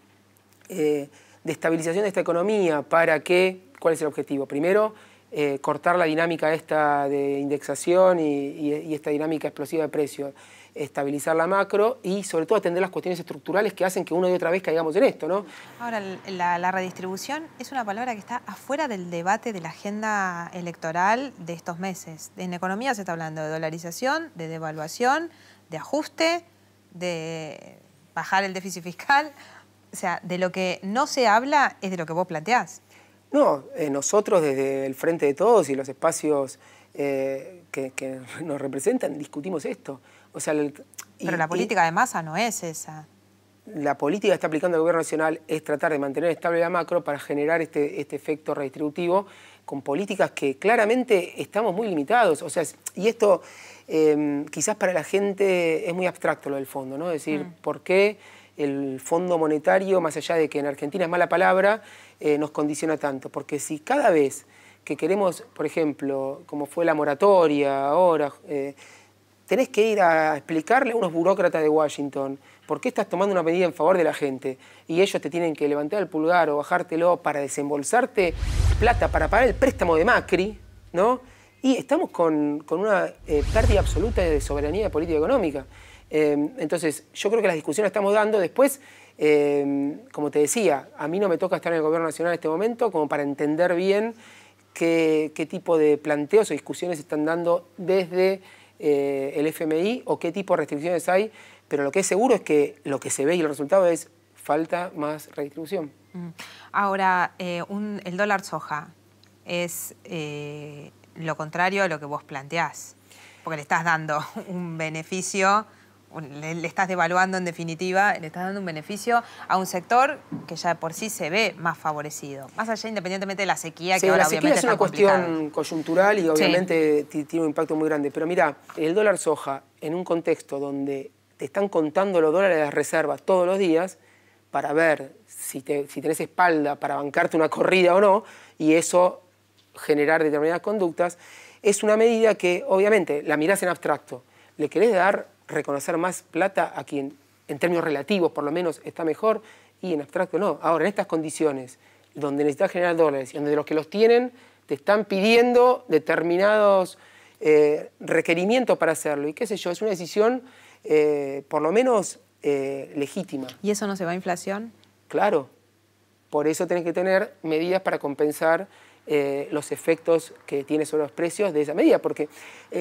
estabilización de esta economía para que, ¿cuál es el objetivo? Primero, cortar la dinámica esta de indexación y esta dinámica explosiva de precios, estabilizar la macro y sobre todo atender las cuestiones estructurales que hacen que una y otra vez caigamos en esto, ¿no? Ahora, la redistribución es una palabra que está afuera del debate de la agenda electoral de estos meses. En economía se está hablando de dolarización, de devaluación, de ajuste, de bajar el déficit fiscal. O sea, de lo que no se habla es de lo que vos planteás. No, nosotros desde el Frente de Todos y los espacios que nos representan discutimos esto. O sea, pero la política de masa no es esa. La política que está aplicando el Gobierno Nacional es tratar de mantener estable la macro para generar este efecto redistributivo con políticas que claramente estamos muy limitados. O sea, y esto quizás para la gente es muy abstracto lo del fondo, ¿no? Es decir, ¿por qué el Fondo Monetario, más allá de que en Argentina es mala palabra, nos condiciona tanto? Porque si cada vez que queremos, por ejemplo, como fue la moratoria ahora, tenés que ir a explicarle a unos burócratas de Washington por qué estás tomando una medida en favor de la gente y ellos te tienen que levantar el pulgar o bajártelo para desembolsarte plata para pagar el préstamo de Macri, ¿no? Y estamos con una pérdida absoluta de soberanía de política económica. Entonces, yo creo que las discusiones estamos dando. Después, como te decía, a mí no me toca estar en el Gobierno Nacional en este momento como para entender bien qué tipo de planteos o discusiones están dando desde el FMI o qué tipo de restricciones hay, pero lo que es seguro es que lo que se ve y el resultado es falta más redistribución. Ahora, el dólar soja es lo contrario a lo que vos planteás, porque le estás dando un beneficio, le estás devaluando en definitiva, le estás dando un beneficio a un sector que ya por sí se ve más favorecido, más allá independientemente de la sequía, que ahora obviamente es una cuestión coyuntural y obviamente tiene un impacto muy grande. Pero mira, el dólar soja en un contexto donde te están contando los dólares de las reservas todos los días para ver si tenés espalda para bancarte una corrida o no, y eso generar determinadas conductas, es una medida que obviamente la mirás en abstracto. Le querés reconocer más plata a quien en términos relativos por lo menos está mejor y en abstracto no. Ahora, en estas condiciones donde necesitas generar dólares y donde los que los tienen te están pidiendo determinados requerimientos para hacerlo y qué sé yo, es una decisión por lo menos legítima. ¿Y eso no se va a inflación? Claro, Por eso tenés que tener medidas para compensar los efectos que tiene sobre los precios de esa medida, porque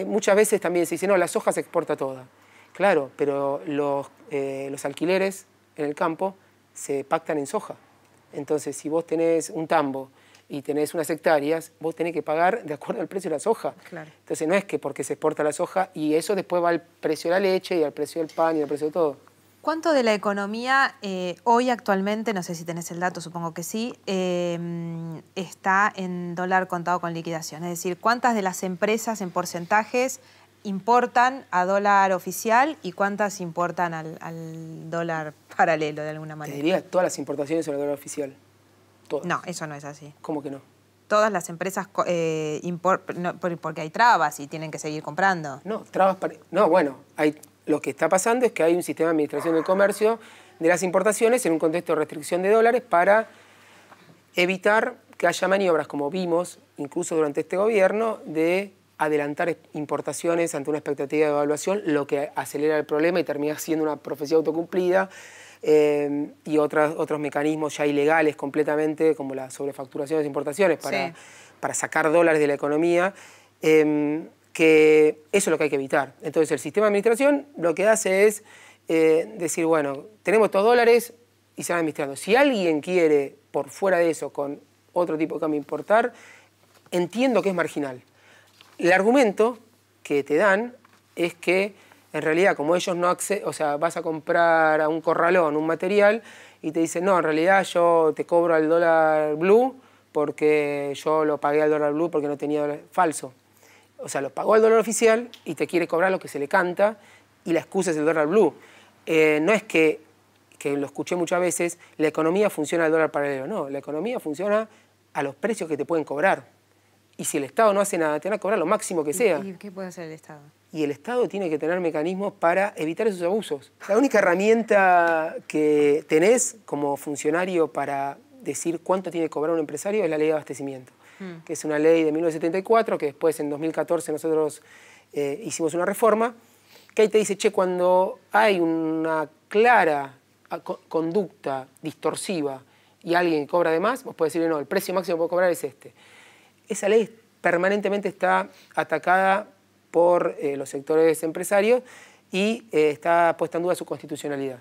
muchas veces también se dice, no, la soja se exporta toda. Claro, pero los alquileres en el campo se pactan en soja. Entonces, si vos tenés un tambo y tenés unas hectáreas, vos tenés que pagar de acuerdo al precio de la soja. Claro. Entonces, no es que porque se exporta la soja y eso después va al precio de la leche y al precio del pan y al precio de todo. ¿Cuánto de la economía hoy actualmente, no sé si tenés el dato, supongo que sí, está en dólar contado con liquidación? Es decir, ¿cuántas de las empresas en porcentajes importan a dólar oficial y cuántas importan al dólar paralelo de alguna manera? Te diría, todas las importaciones son al dólar oficial. Todas. No, eso no es así. ¿Cómo que no? Todas las empresas porque hay trabas y tienen que seguir comprando. No, trabas para... No, bueno, lo que está pasando es que hay un sistema de administración del comercio de las importaciones en un contexto de restricción de dólares para evitar que haya maniobras, como vimos incluso durante este gobierno, de adelantar importaciones ante una expectativa de evaluación, lo que acelera el problema y termina siendo una profecía autocumplida, y otros mecanismos ya ilegales completamente, como la sobrefacturación de las importaciones para sacar dólares de la economía, que eso es lo que hay que evitar. Entonces el sistema de administración lo que hace es decir, bueno, tenemos estos dólares y se van administrando. Si alguien quiere por fuera de eso con otro tipo de cambio importar, entiendo que es marginal. El argumento que te dan es que en realidad como ellos no acceden, o sea, vas a comprar a un corralón un material y te dicen, no, en realidad yo te cobro al dólar blue porque yo lo pagué al dólar blue porque no tenía dólar falso. O sea, lo pagó al dólar oficial y te quiere cobrar lo que se le canta y la excusa es el dólar blue. No es que lo escuché muchas veces, la economía funciona al dólar paralelo. No, la economía funciona a los precios que te pueden cobrar. Y si el Estado no hace nada, te van a cobrar lo máximo que sea. ¿Y qué puede hacer el Estado? Y el Estado tiene que tener mecanismos para evitar esos abusos. La única herramienta que tenés como funcionario para decir cuánto tiene que cobrar un empresario es la ley de abastecimiento, que es una ley de 1974, que después en 2014 nosotros hicimos una reforma, que ahí te dice, che, cuando hay una clara conducta distorsiva y alguien cobra de más, vos podés decirle, no, el precio máximo que puedo cobrar es este. Esa ley permanentemente está atacada por los sectores empresarios y está puesta en duda su constitucionalidad,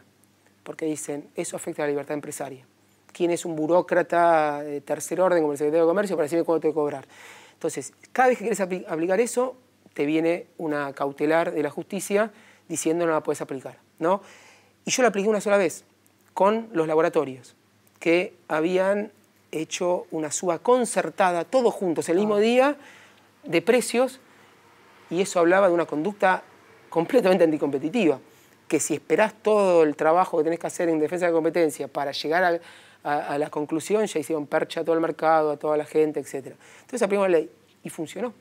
porque dicen, eso afecta a la libertad empresaria. ¿Quién es un burócrata de tercer orden como el secretario de Comercio para decirme cuánto tengo que cobrar? Entonces, cada vez que quieres aplicar eso, te viene una cautelar de la justicia diciendo no la puedes aplicar, ¿no? Y yo la apliqué una sola vez con los laboratorios, que habían hecho una suba concertada, todos juntos, el mismo día, de precios, y eso hablaba de una conducta completamente anticompetitiva, que si esperás todo el trabajo que tenés que hacer en defensa de la competencia para llegar a la conclusión, ya hicieron percha a todo el mercado, a toda la gente, etc. Entonces aplicamos la ley y funcionó.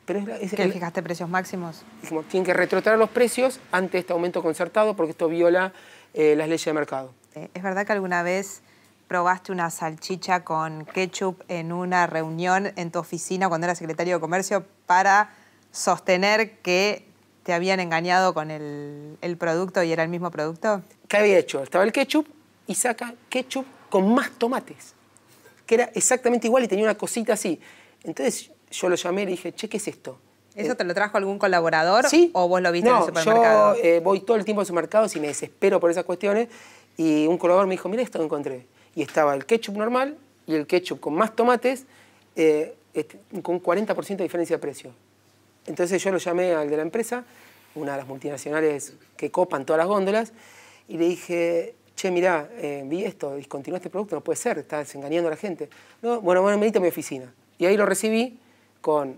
Pero ¿Qué fijaste precios máximos? Dijimos, tienen que retrotraer los precios ante este aumento concertado porque esto viola las leyes de mercado. ¿Es verdad que alguna vez probaste una salchicha con ketchup en una reunión en tu oficina cuando eras secretario de Comercio para sostener que te habían engañado con el producto y era el mismo producto? ¿Qué había hecho? Estaba el ketchup y saca ketchup con más tomates, que era exactamente igual y tenía una cosita así. Entonces yo lo llamé y le dije, che, ¿qué es esto? ¿Eso te lo trajo algún colaborador? ¿Sí? ¿O vos lo viste en el supermercado? Yo voy todo el tiempo a supermercados y me desespero por esas cuestiones y un colaborador me dijo, mira esto que encontré. Y estaba el ketchup normal y el ketchup con más tomates con 40% de diferencia de precio. Entonces yo lo llamé al de la empresa, una de las multinacionales que copan todas las góndolas, y le dije, che, mirá, vi esto, discontinué este producto, no puede ser, estás engañando a la gente. No, bueno, venite a mi oficina. Y ahí lo recibí con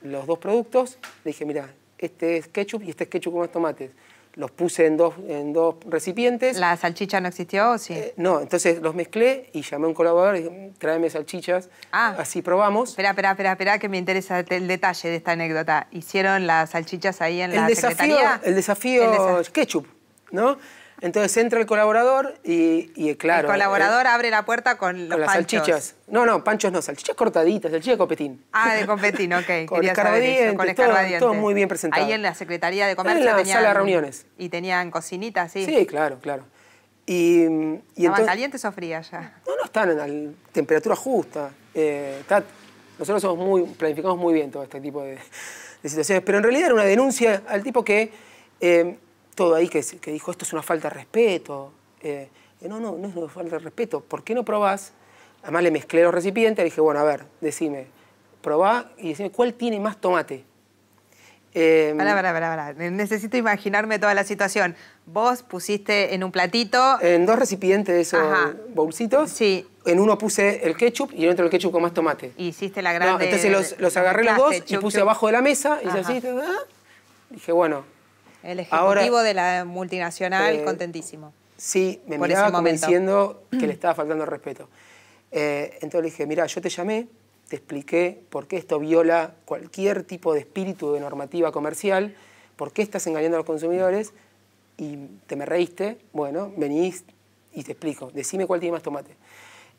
los dos productos. Le dije, mirá, este es ketchup y este es ketchup con más tomates. Los puse en dos recipientes. ¿La salchicha no existió o sí? No, entonces los mezclé y llamé a un colaborador y dije, tráeme salchichas, así probamos. Espera, que me interesa el detalle de esta anécdota. ¿Hicieron las salchichas ahí en la secretaría? El desafío ketchup, ¿no? Entonces entra el colaborador y claro... El colaborador abre la puerta con los panchos. Salchichas. No, panchos no, salchichas cortaditas, salchichas de copetín. Ah, de copetín, ok. Con escarbadientes, todo muy bien presentado. Ahí en la Secretaría de Comercio en la sala de reuniones. Y tenían cocinita, sí. Sí, claro. ¿Estaban calientes o frías ya? No, están a temperatura justa. Nosotros planificamos muy bien todo este tipo de situaciones, pero en realidad era una denuncia al tipo que, todo ahí que dijo, esto es una falta de respeto. No es una falta de respeto. ¿Por qué no probás? Además le mezclé los recipientes, le dije, bueno, a ver, decime, probá y decime cuál tiene más tomate. Pará. Necesito imaginarme toda la situación. Vos pusiste en un platito... En 2 recipientes de esos bolsitos. Sí. En uno puse el ketchup y en otro el ketchup con más tomate. Hiciste la grande... entonces los agarré los dos y puse abajo de la mesa. Y hice así. Dije, bueno... El ejecutivo de la multinacional, contentísimo. Sí, me miraba como diciendo que le estaba faltando el respeto. Entonces le dije, mira, yo te llamé, te expliqué por qué esto viola cualquier tipo de espíritu de normativa comercial, por qué estás engañando a los consumidores y te me reíste, bueno, venís y te explico, decime cuál tiene más tomate.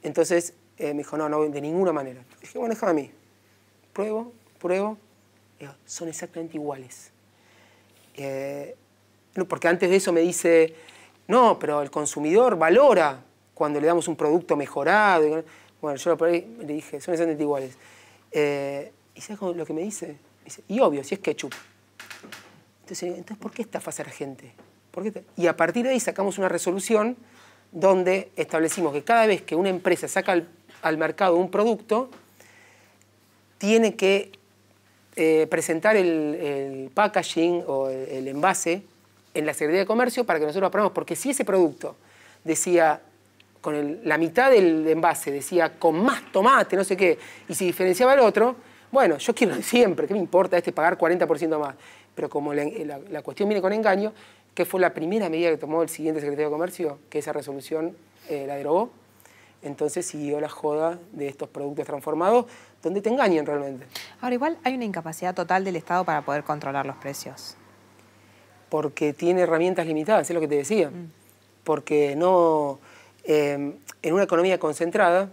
Entonces me dijo, no, de ninguna manera. Dije, bueno, déjame a mí. Pruebo. Digo, son exactamente iguales. Porque antes de eso me dice, no, pero el consumidor valora cuando le damos un producto mejorado. Bueno, yo le dije, son exactamente iguales. ¿Y sabes lo que me dice? Me dice, y obvio, si es ketchup. Entonces ¿por qué estafas a la gente? Y a partir de ahí sacamos una resolución donde establecimos que cada vez que una empresa saca al mercado un producto, tiene que presentar el packaging o el envase en la Secretaría de Comercio para que nosotros lo aprobemos. Porque si ese producto decía, la mitad del envase decía con más tomate, no sé qué, y si diferenciaba el otro, bueno, yo quiero siempre, ¿qué me importa pagar 40% más? Pero como la cuestión viene con engaño, que fue la primera medida que tomó el siguiente secretario de Comercio, que esa resolución la derogó, entonces siguió la joda de estos productos transformados, donde te engañan realmente. Ahora, igual hay una incapacidad total del Estado para poder controlar los precios. Porque tiene herramientas limitadas, es lo que te decía. Porque no... en una economía concentrada,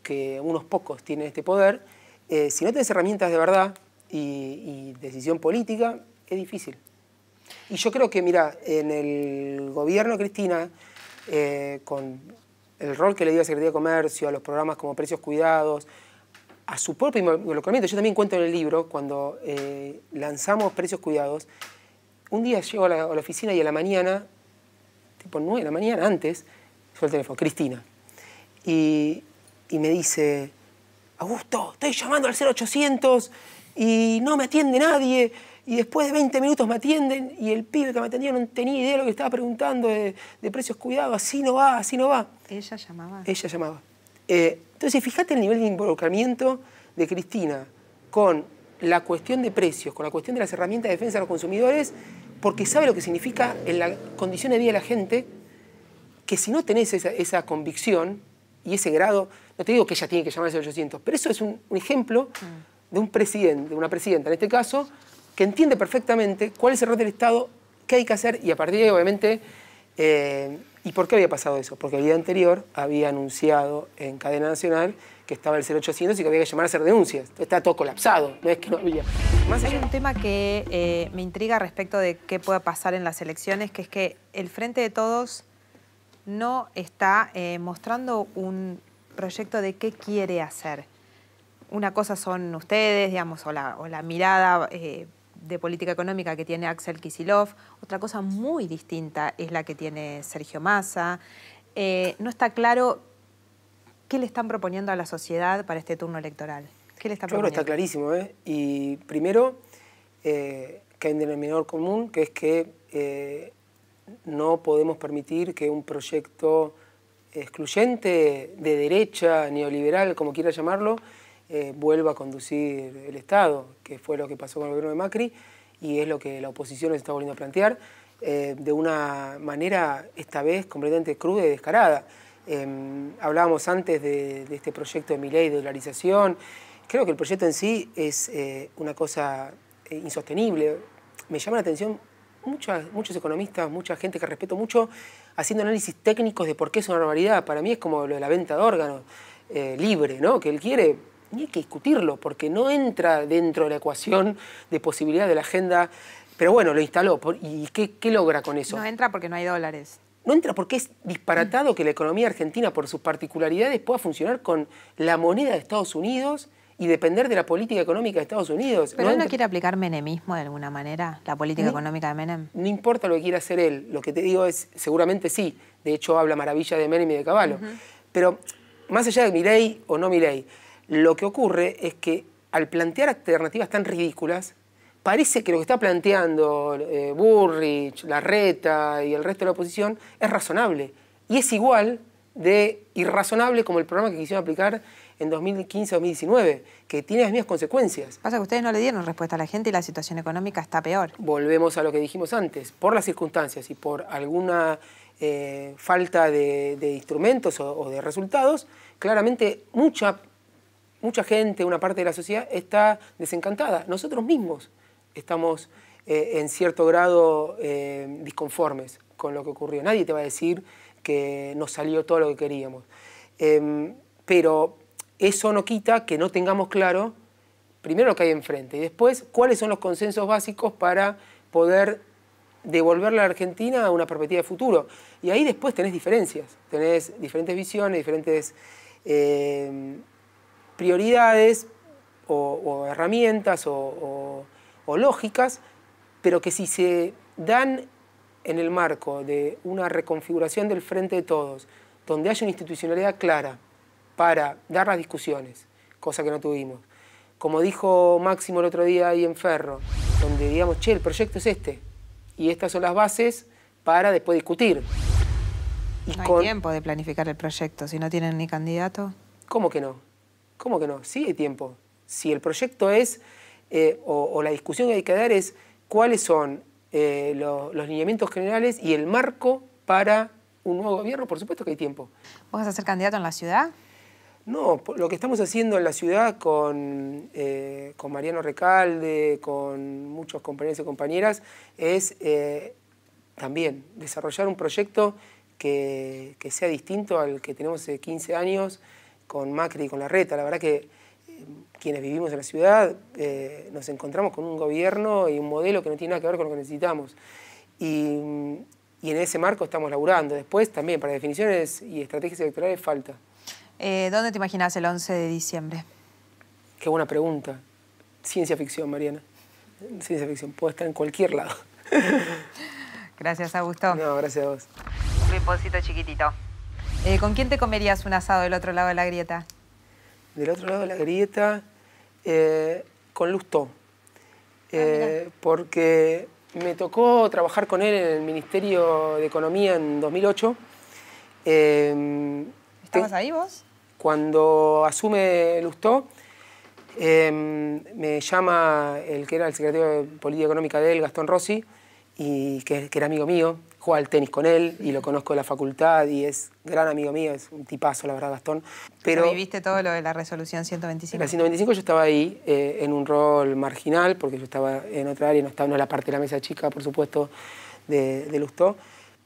que unos pocos tienen este poder, si no tienes herramientas de verdad y decisión política, es difícil. Y yo creo que, mira, en el gobierno de Cristina, con el rol que le dio a la Secretaría de Comercio, a los programas como Precios Cuidados, a su propio involucramiento. Yo también cuento en el libro, cuando lanzamos Precios Cuidados, un día llego a la oficina y a la mañana, tipo 9 de la mañana, antes, fue el teléfono, Cristina. Y me dice, Augusto, estoy llamando al 0800 y no me atiende nadie. Y después de 20 minutos me atienden y el pibe que me atendía no tenía idea de lo que estaba preguntando de Precios Cuidados. Así no va. ¿Ella llamaba? Ella llamaba. Entonces, fíjate el nivel de involucramiento de Cristina con la cuestión de precios, con la cuestión de las herramientas de defensa de los consumidores, porque sabe lo que significa en la condición de vida de la gente, que si no tenés esa convicción y ese grado, no te digo que ella tiene que llamar al 0800, pero eso es un ejemplo de un presidente, de una presidenta en este caso, que entiende perfectamente cuál es el rol del Estado, qué hay que hacer, y a partir de ahí, obviamente, ¿y por qué había pasado eso? Porque el día anterior había anunciado en cadena nacional que estaba el 0800 y que había que llamar a hacer denuncias. Está todo colapsado, no es que no había. Hay un tema que me intriga respecto de qué pueda pasar en las elecciones, que es que el Frente de Todos no está mostrando un proyecto de qué quiere hacer. Una cosa son ustedes, digamos, o la mirada de política económica que tiene Axel Kicillof. Otra cosa muy distinta es la que tiene Sergio Massa. No está claro qué le están proponiendo a la sociedad para este turno electoral. ¿Qué le están proponiendo? Yo creo que está clarísimo, ¿eh? Y primero, que hay un denominador común, que es que no podemos permitir que un proyecto excluyente, de derecha, neoliberal, como quiera llamarlo, vuelva a conducir el Estado, que fue lo que pasó con el gobierno de Macri y es lo que la oposición nos está volviendo a plantear de una manera, esta vez, completamente cruda y descarada. Hablábamos antes de este proyecto de Milei de dolarización. Creo que el proyecto en sí es una cosa insostenible. Me llama la atención muchos economistas, mucha gente que respeto mucho, haciendo análisis técnicos de por qué es una barbaridad. Para mí es como lo de la venta de órganos libre, ¿no? Que él quiere, ni hay que discutirlo, porque no entra dentro de la ecuación de posibilidad de la agenda. Pero bueno, lo instaló. ¿Y qué logra con eso? No entra porque no hay dólares. no entra porque es disparatado que la economía argentina, por sus particularidades, pueda funcionar con la moneda de Estados Unidos y depender de la política económica de Estados Unidos. ¿Pero él no quiere aplicar menemismo de alguna manera, la política económica de Menem? No importa lo que quiera hacer él, lo que te digo es, seguramente sí, de hecho habla maravilla de Menem y de Cavallo, pero más allá de Milei o no Milei, lo que ocurre es que al plantear alternativas tan ridículas, parece que lo que está planteando Burrich, Larreta y el resto de la oposición es razonable. Y es igual de irrazonable como el programa que quisieron aplicar en 2015-2019, que tiene las mismas consecuencias. Pasa que ustedes no le dieron respuesta a la gente y la situación económica está peor. Volvemos a lo que dijimos antes. Por las circunstancias y por alguna falta de instrumentos o de resultados, claramente mucha gente, una parte de la sociedad está desencantada. Nosotros mismos estamos en cierto grado disconformes con lo que ocurrió. Nadie te va a decir que nos salió todo lo que queríamos. Pero eso no quita que no tengamos claro, primero lo que hay enfrente, y después cuáles son los consensos básicos para poder devolverle a la Argentina a una perspectiva de futuro. Y ahí después tenés diferencias, tenés diferentes visiones, diferentes prioridades o herramientas o lógicas, pero que si se dan en el marco de una reconfiguración del Frente de Todos, donde haya una institucionalidad clara para dar las discusiones, cosa que no tuvimos. Como dijo Máximo el otro día ahí en Ferro, donde digamos, che, el proyecto es este, y estas son las bases para después discutir. Y no hay tiempo de planificar el proyecto, si no tienen ni candidato. ¿Cómo que no? ¿Cómo que no? Sí hay tiempo. Si el proyecto es, o la discusión que hay que dar es cuáles son los lineamientos generales y el marco para un nuevo gobierno, por supuesto que hay tiempo. ¿Vos vas a ser candidato en la ciudad? No, lo que estamos haciendo en la ciudad con Mariano Recalde, con muchos compañeros y compañeras, es también desarrollar un proyecto que sea distinto al que tenemos hace 15 años con Macri y con Larreta. La verdad que quienes vivimos en la ciudad nos encontramos con un gobierno y un modelo que no tiene nada que ver con lo que necesitamos. Y en ese marco estamos laburando. Después también para definiciones y estrategias electorales falta. ¿Dónde te imaginas el 11 de diciembre? Qué buena pregunta. Ciencia ficción, Mariana. Ciencia ficción. Puede estar en cualquier lado. Gracias, Augusto. No, gracias a vos. Un rinconcito chiquitito. ¿Con quién te comerías un asado del otro lado de la grieta? Del otro lado de la grieta, con Lustó. Porque me tocó trabajar con él en el Ministerio de Economía en 2008. ¿Estabas ahí vos? Cuando asume Lustó, me llama el que era el secretario de Política Económica de él, Gastón Rossi, y que era amigo mío. Jugaba al tenis con él y lo conozco de la facultad y es gran amigo mío, es un tipazo, la verdad, Gastón. Pero ¿viviste todo lo de la resolución 125? En la 125 yo estaba ahí en un rol marginal, porque yo estaba en otra área, no estaba en la parte de la mesa chica, por supuesto, de Lustó.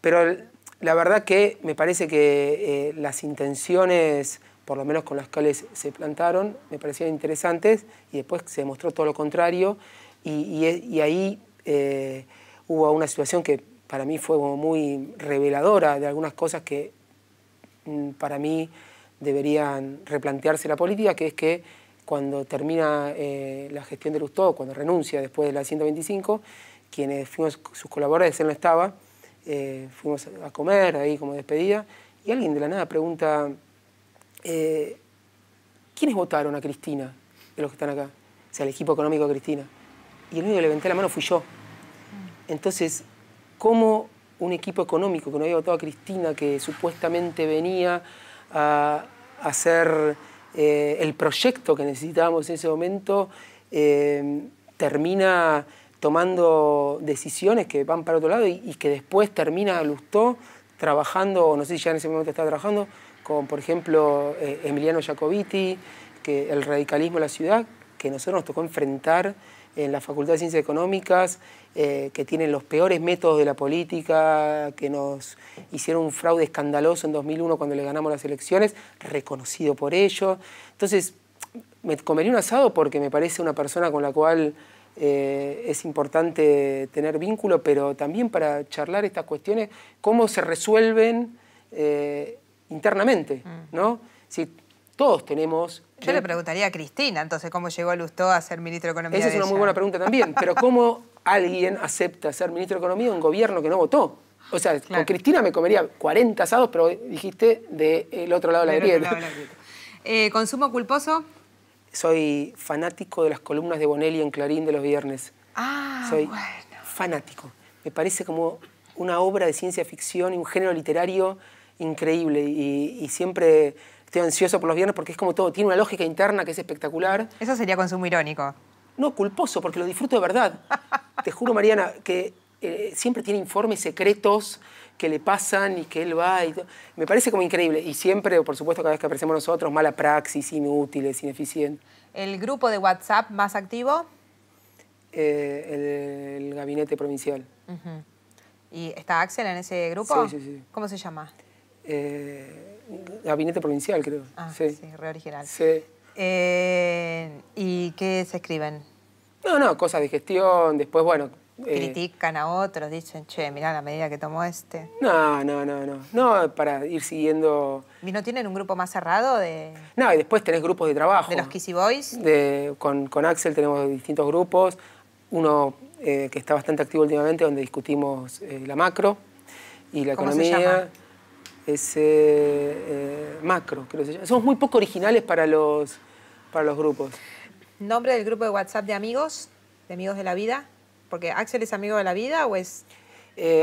Pero la verdad que me parece que las intenciones, por lo menos con las cuales se plantaron, me parecían interesantes y después se demostró todo lo contrario y ahí hubo una situación que para mí fue como muy reveladora de algunas cosas que para mí deberían replantearse la política, que es que cuando termina la gestión de Lustó, cuando renuncia después de la 125, quienes fuimos sus colaboradores, él no estaba, fuimos a comer ahí como despedida, y alguien de la nada pregunta, ¿quiénes votaron a Cristina de los que están acá? O sea, el equipo económico de Cristina. Y el único que levanté la mano fui yo. Entonces, ¿cómo un equipo económico que no había votado a Cristina, que supuestamente venía a hacer el proyecto que necesitábamos en ese momento, termina tomando decisiones que van para otro lado y que después termina Lustó trabajando, o no sé si ya en ese momento estaba trabajando, con, por ejemplo, Emiliano Jacobiti, que el radicalismo en la ciudad, que nosotros nos tocó enfrentar en la Facultad de Ciencias Económicas, que tienen los peores métodos de la política, que nos hicieron un fraude escandaloso en 2001 cuando le ganamos las elecciones, reconocido por ello. Entonces, me comería un asado porque me parece una persona con la cual es importante tener vínculo, pero también para charlar estas cuestiones, cómo se resuelven internamente, ¿no? Si todos tenemos... Yo le preguntaría a Cristina, entonces, ¿cómo llegó Lustó a ser ministro de Economía? Esa es una muy buena pregunta también, pero ¿cómo alguien acepta ser ministro de Economía en un gobierno que no votó? O sea, con Cristina me comería 40 asados, pero dijiste del otro lado de la grieta. ¿Consumo culposo? Soy fanático de las columnas de Bonelli en Clarín de los viernes. Soy fanático. Me parece como una obra de ciencia ficción y un género literario increíble. Y siempre estoy ansioso por los viernes porque es como todo. Tiene una lógica interna que es espectacular. Eso sería consumo irónico. No, culposo, porque lo disfruto de verdad. Te juro, Mariana, que siempre tiene informes secretos que le pasan y que él va y todo. Me parece como increíble. Y siempre, por supuesto, cada vez que aparecemos nosotros, mala praxis, inútiles, ineficientes. ¿El grupo de WhatsApp más activo? El gabinete provincial. ¿Y está Axel en ese grupo? Sí. ¿Cómo se llama? Gabinete provincial, creo. Sí, re original. Sí. ¿Y qué se escriben? No, cosas de gestión. Después, bueno... ¿Critican a otros? Dicen, che, mirá la medida que tomó este. No. No, para ir siguiendo... ¿Y no tienen un grupo más cerrado de...? No, y después tenés grupos de trabajo. ¿De los Kissy Boys? Con Axel tenemos distintos grupos. Uno que está bastante activo últimamente, donde discutimos la macro y la economía. ¿Cómo se llama? Es macro, creo que se llama. Somos muy poco originales para los grupos. ¿Nombre del grupo de WhatsApp de amigos de la vida? Porque ¿Axel es amigo de la vida o es...?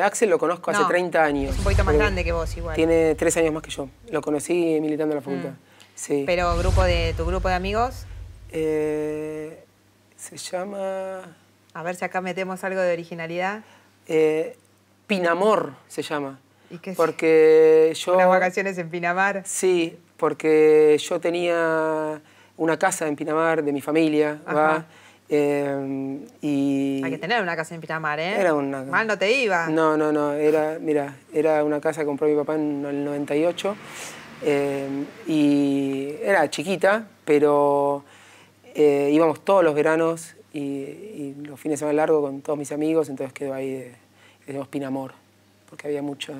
Axel lo conozco hace 30 años. Es un poquito más grande que vos igual. Tiene 3 años más que yo. Lo conocí militando en la facultad. Sí. ¿Pero tu grupo de amigos? Se llama... A ver si acá metemos algo de originalidad. Pinamor se llama. ¿Y qué es? Porque yo... ¿Unas vacaciones en Pinamar? Sí, porque yo tenía una casa en Pinamar de mi familia. Y hay que tener una casa en Pinamar, ¿eh? Era una... Mal no te iba. No. Era una casa que compró mi papá en el 98. Y era chiquita, pero íbamos todos los veranos y los fines de semana largos con todos mis amigos, entonces quedó ahí, le decimos Pinamor, porque había mucho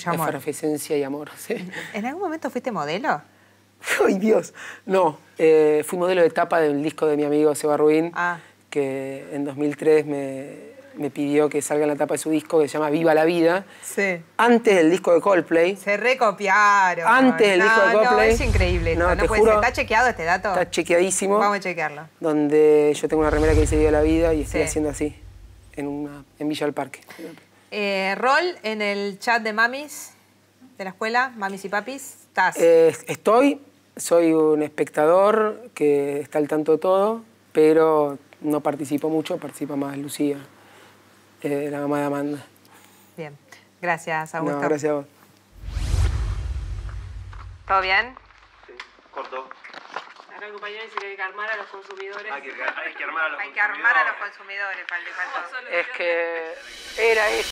amor. Efervescencia y amor. ¿Sí? ¿En algún momento fuiste modelo? ¡Ay, Dios! No, fui modelo de tapa del disco de mi amigo Seba Rubín, que en 2003 me pidió que salga en la tapa de su disco, que se llama Viva la Vida. Sí. Antes del disco de Coldplay. Se recopiaron. Antes del disco de Coldplay. No, es increíble esto. No puede ser. ¿Está chequeado este dato? Está chequeadísimo. Vamos a chequearlo. Donde yo tengo una remera que dice Viva la Vida y estoy haciendo así, en Villa del Parque. ¿Rol en el chat de mamis de la escuela? ¿Mamis y papis? ¿Estás? Soy un espectador que está al tanto de todo, pero no participo mucho, participa más Lucía, la mamá de Amanda. Bien. Gracias, Augusto. No, gracias a vos. ¿Todo bien? Sí, corto. Acá el compañero dice que hay que armar a los consumidores. Hay que armar a los consumidores. Hay que armar a los consumidores, faltó. Es que era eso.